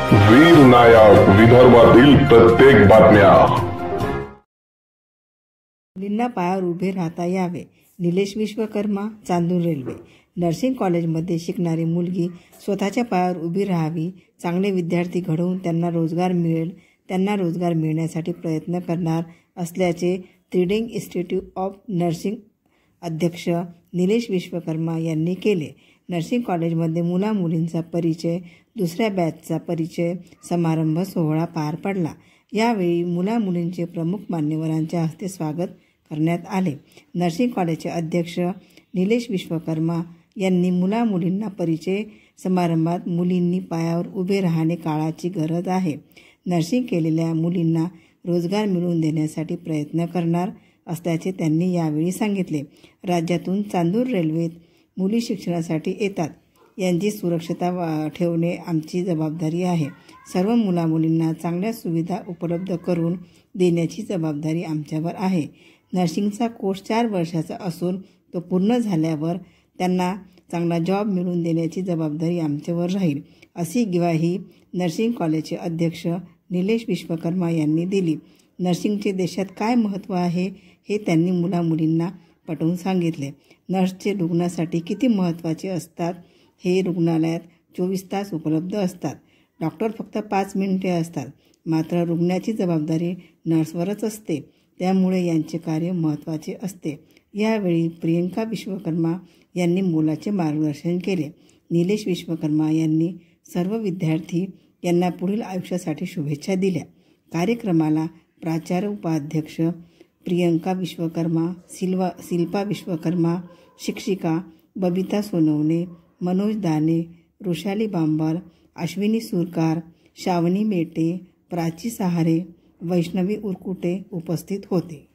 वीर नायक विदर्भातील प्रत्येक बातम्या। मुलींना पायावर उभे राहता यावे। निलेश विश्वकर्मा, चांदूर रेल्वे। नर्सिंग कॉलेजमध्ये शिकणारी मुलगी स्वतःच्या पायावर उभी राहावी, चांगले विद्यार्थी घडवून त्यांना रोजगार मिळेल, त्यांना रोजगार मिळण्यासाठी प्रयत्न करणार असल्याचे त्रिडेंग इन्स्टिट्यूट ऑफ नर्सिंग अध्यक्ष निलेश विश्वकर्मा यांनी केले। नर्सिंग कॉलेजमध्ये मुला-मुलींचा परिचय, दुसऱ्या बॅचचा परिचय समारंभ सोहळा पार पडला। यावेळी मुला-मुलींचे प्रमुख मान्यवरांच्या हस्ते स्वागत करण्यात आले। नर्सिंग कॉलेजचे अध्यक्ष निलेश विश्वकर्मा यांनी मुला-मुलींना परिचय समारंभात मुलींनी पायावर उभे राहणे काळाची गरज आहे, नर्सिंग केलेल्या मुलींना रोजगार मिळवून देण्यासाठी प्रयत्न करणार असल्याचे त्यांनी यावेळी सांगितले। राज्यातून चांदूर रेल्वेत मुली शिक्षणासाठी येतात, यांची सुरक्षितता ठेवणे आमची जबाबदारी आहे। सर्व मुला-मुलींना चांगल्या सुविधा उपलब्ध करून देण्याची जबाबदारी आमच्यावर आहे। नर्सिंगचा कोर्स 4 वर्षाचा असून तो पूर्ण झाल्यावर त्यांना चांगला जॉब मिळवून देण्याची जबाबदारी आमच्यावर राहील, अशी ग्वाही नर्सिंग कॉलेजचे अध्यक्ष निलेश विश्वकर्मा यांनी दिली। नर्सिंगचे देशात काय महत्त्व आहे हे त्यांनी मुला-मुलींना पटवून सांगितले। नर्सचे रुग्णासाठी किती महत्त्वाचे असतात हे रुग्णालयात 24 तास उपलब्ध असतात, डॉक्टर फक्त 5 मिनिटे असतात, मात्र रुग्णाची जबाबदारी नर्सवरच असते, त्यामुळे यांचे कार्य महत्त्वाचे असते। यावेळी प्रियंका विश्वकर्मा यांनी मोलाचे मार्गदर्शन केले। निलेश विश्वकर्मा यांनी सर्व विद्यार्थी यांना पुढील आयुष्यासाठी शुभेच्छा दिल्या। कार्यक्रमाला प्राचार्य, उपाध्यक्ष प्रियंका विश्वकर्मा, शिल्पा विश्वकर्मा, शिक्षिका बबिता सोनवणे, मनोज दाने, वृषाली बांबर, अश्विनी सुरकार, श्रावणी मेटे, प्राची सहारे, वैष्णवी उरकुटे उपस्थित होते।